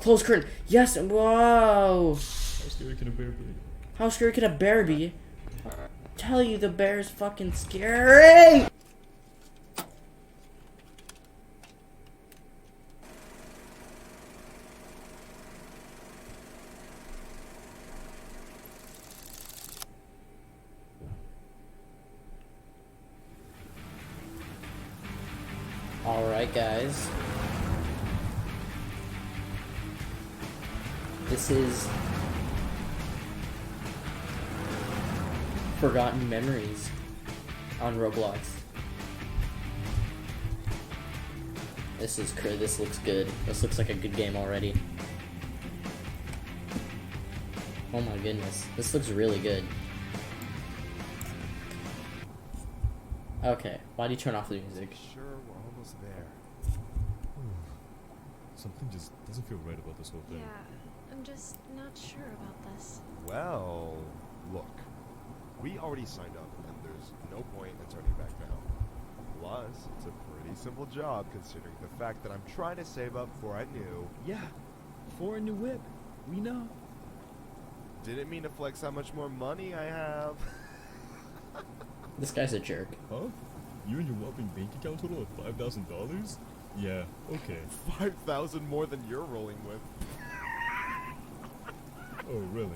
close curtain. Yes. Whoa. How scary can a bear be? How scary can a bear be? Tell you the bear's fucking scary. Alright, guys. This is Forgotten Memories on Roblox. This looks good. This looks like a good game already. Oh my goodness. This looks really good. Okay, why do you turn off the music? Sure, we're almost there. Something just doesn't feel right about this whole thing. Yeah, I'm just not sure about this. Well, look. We already signed up, and there's no point in turning back now. Plus, it's a pretty simple job considering the fact that I'm trying to save up for a new... Yeah, for a new whip. We know. Didn't mean to flex how much more money I have. This guy's a jerk. Huh? You and your whopping bank account total of $5,000? Yeah, okay. 5,000 more than you're rolling with. Oh, really?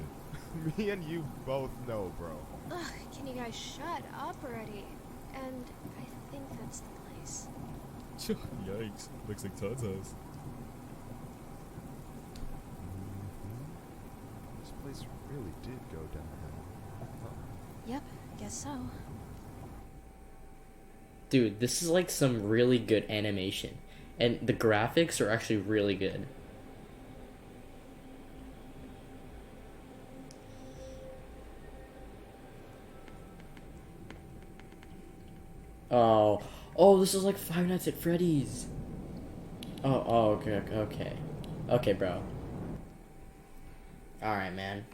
Me and you both know, bro. Ugh, can you guys shut up already? And I think that's the place. Yikes. Looks like Todd's house. This place really did go downhill. Huh. Yep, guess so. Dude, this is like some really good animation. And the graphics are actually really good. Oh, this is like Five Nights at Freddy's. Okay. Okay, bro. Alright, man.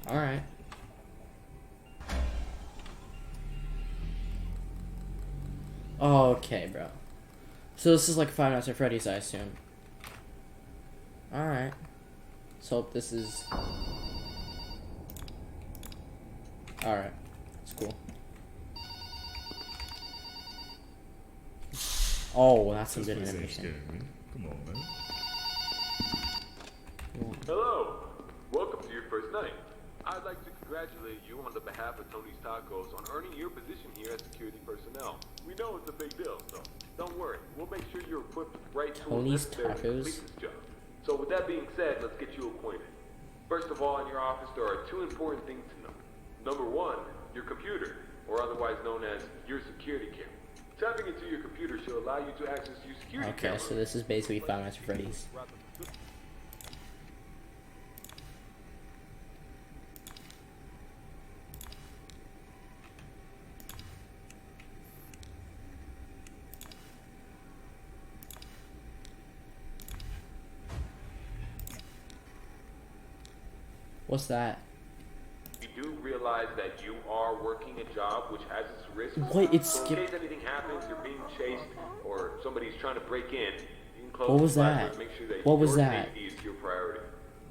Alright. Okay, bro. So this is like Five Nights at Freddy's, I assume. Alright. So this is... Alright. It's cool. Oh, that's some good This place ain't animation. scaring me. Come on, man. Hello, welcome to your first night. I'd like to congratulate you on the behalf of Tony's Tacos on earning your position here as security personnel. We know it's a big deal, so don't worry. We'll make sure you're equipped with the right tools Tony's necessary to complete Tacos? this job. So with that being said, let's get you acquainted. First of all, in your office, there are two important things to know. Number one, your computer, or otherwise known as your security camera. Tapping into your computer should allow you to access your security Okay, camera. so this is basically Five Nights at Freddy's. What's that? You do realize that you are working a job which has its risks. Wait, it's So in skip- case anything happens, you're being chased, or somebody's trying to break in, you can close What was the black doors, that? make sure that What was your that? safety is your priority.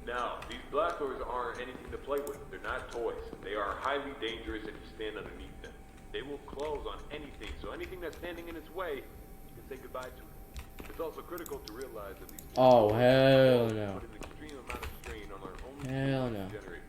Now, these black doors aren't anything to play with. They're not toys. They are highly dangerous if you stand underneath them. They will close on anything, so anything that's standing in its way, you can say goodbye to it. It's also critical to realize that these Oh, doors hell put no. an extreme amount of strain on our own Hell no. generator.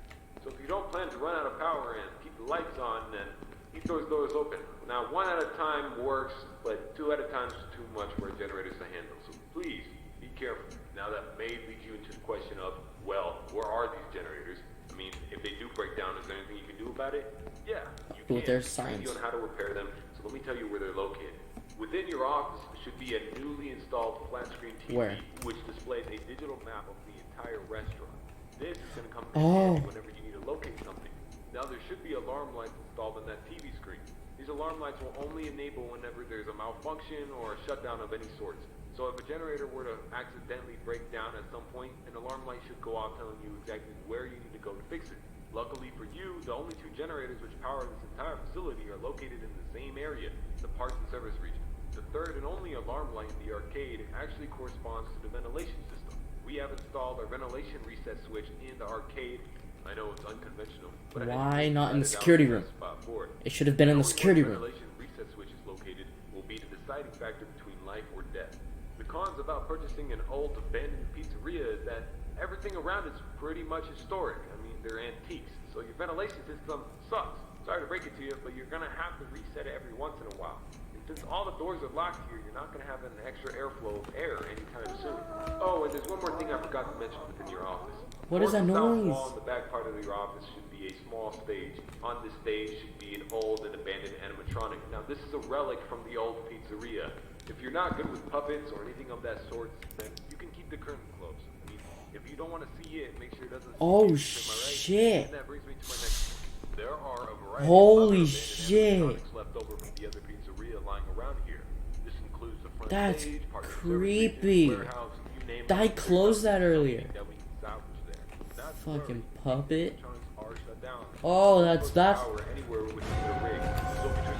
So if you don't plan to run out of power and keep the lights on, then keep those doors open. Now, one at a time works, but two at a time is too much for generators to handle. So please, be careful. Now that may lead you into the question of, well, where are these generators? I mean, if they do break down, is there anything you can do about it? Yeah, you But can. there's It's easy signs. on how to repair them, so let me tell you where they're located. Within your office should be a newly installed flat screen TV, Where? which displays a digital map of the entire restaurant. This is going to come Oh. in handy whenever you need to locate something. Now there should be alarm lights installed on that TV screen. These alarm lights will only enable whenever there's a malfunction or a shutdown of any sorts. So if a generator were to accidentally break down at some point, an alarm light should go off telling you exactly where you need to go to fix it. Luckily for you, the only two generators which power this entire facility are located in the same area, the parts and service region. The third and only alarm light in the arcade actually corresponds to the ventilation system. We have installed our ventilation reset switch in the arcade. I know it's unconventional, but Why not in the security room? It should have been in the security room. Ventilation reset switch is located will be the deciding factor between life or death. The cons about purchasing an old abandoned pizzeria is that everything around it's pretty much historic. I mean, they're antiques, so your ventilation system sucks. Sorry to break it to you, but you're gonna have to reset it every once in a while. And since all the doors are locked here, you're not gonna have an extra airflow of air anytime soon. Oh, and there's one more thing I forgot to mention within your office. What is that Towards the south noise? wall in the back part of your office should be a small stage. On this stage should be an old and abandoned animatronic. Now, this is a relic from the old pizzeria. If you're not good with puppets or anything of that sort, then you can keep the curtain closed. I mean, if you don't want to see it, make sure it doesn't. Oh, see it, shit. And that brings me to my next point. There are a variety Holy of other shit. abandoned animatronics left over from the other pizzeria lying around here. This includes the front That's stage, part of the creepy. service station, warehouse, you name I it. closed that earlier. That we can salvage there. Not to Fucking worry, puppet. animatronics are shut down. Oh, that's Power anywhere within the rig. So between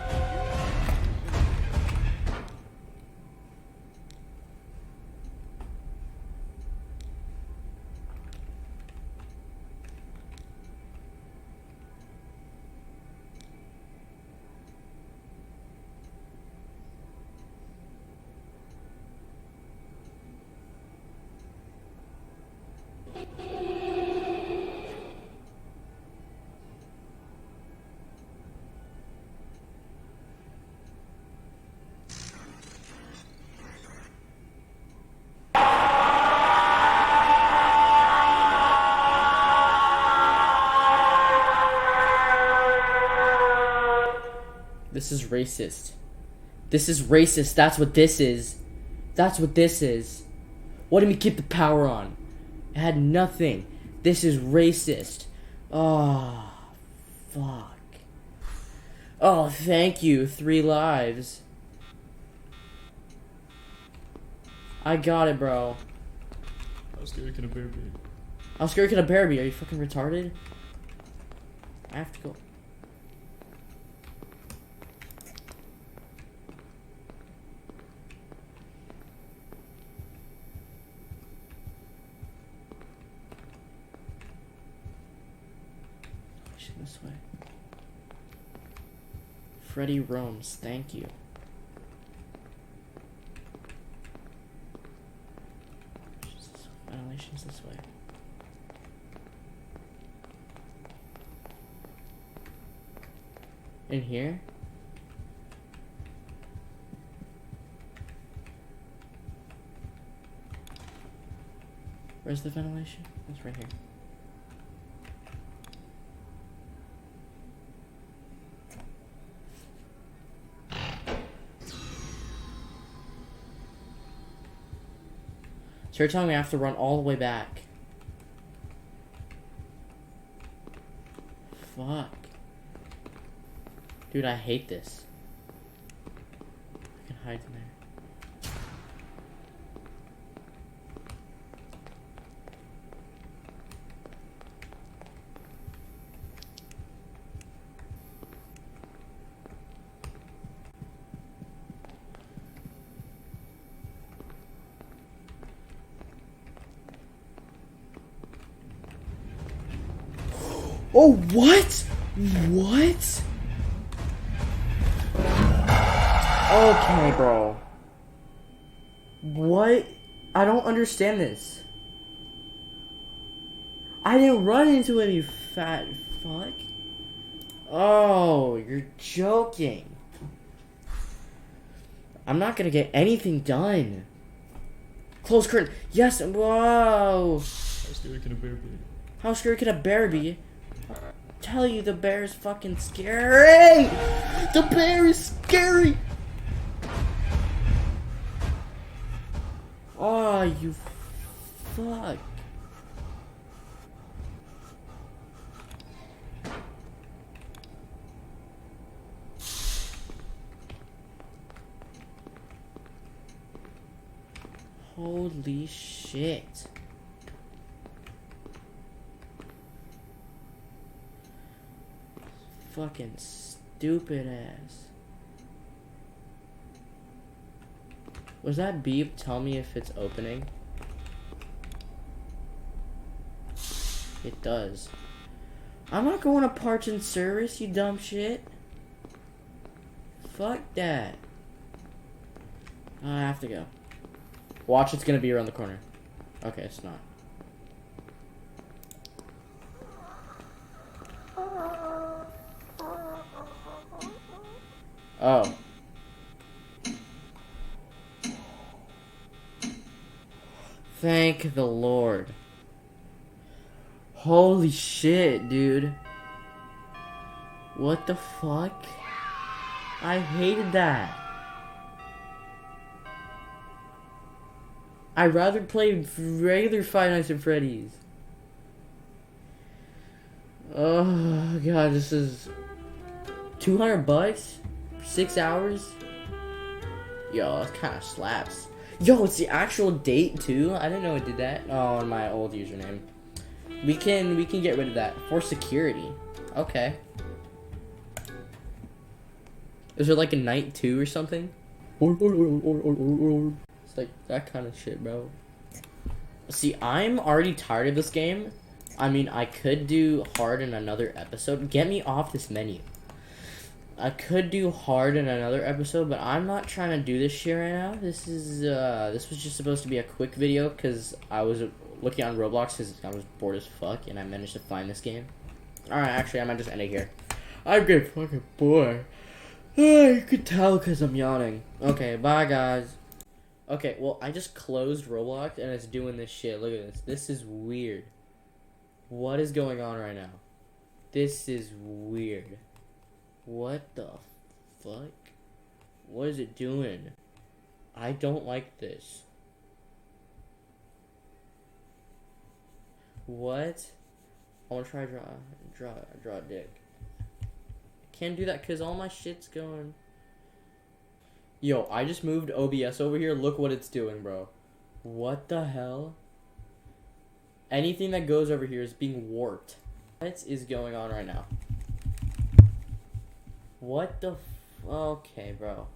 This is racist. This is racist. That's what this is. That's what this is. What did we keep the power on? It had nothing. This is racist. Oh, fuck. Oh, thank you. 3 lives. I got it, bro. How scary can a bear be? How scary can a bear be? Are you fucking retarded? I have to go. This way. Freddy roams, thank you. Ventilation's this way. In here? Where's the ventilation? It's right here. So you're telling me I have to run all the way back? Fuck. Dude, I hate this. I can hide in there. Oh, what? What? Okay, bro. What? I don't understand this. I didn't run into him, you fat fuck. Oh, you're joking. I'm not gonna get anything done. Close curtain. Yes, whoa. How scary can a bear be? How scary can a bear be? Tell you the bear is fucking scary. The bear is scary. Oh, you fuck. Holy shit. Fucking stupid ass. Was that beep tell me if it's opening? It does. I'm not going to parts and service, you dumb shit. Fuck that. I have to go. Watch, it's gonna be around the corner. Okay, it's not. Oh. Thank the Lord. Holy shit, dude. What the fuck? I hated that. I'd rather play regular Five Nights at Freddy's. Oh god, this is $200? 6 hours? Yo, that kind of slaps. Yo, it's the actual date too. I didn't know it did that. Oh, on my old username. We can get rid of that for security. Okay. Is there like a night 2 or something? It's like that kind of shit, bro. See, I'm already tired of this game. I mean, I could do hard in another episode. Get me off this menu. I could do hard in another episode, but I'm not trying to do this shit right now. This was just supposed to be a quick video because I was looking on Roblox because I was bored as fuck and I managed to find this game. Alright, actually, I might just end it here. I'm getting fucking bored. You could tell because I'm yawning. Okay, bye guys. Okay, well, I just closed Roblox and it's doing this shit. Look at this. This is weird. What is going on right now? This is weird. What the fuck? What is it doing? I don't like this. What? I want to try draw a dick. Can't do that because all my shit's going. Yo, I just moved OBS over here. Look what it's doing, bro. What the hell? Anything that goes over here is being warped. What is going on right now? What the okay, bro.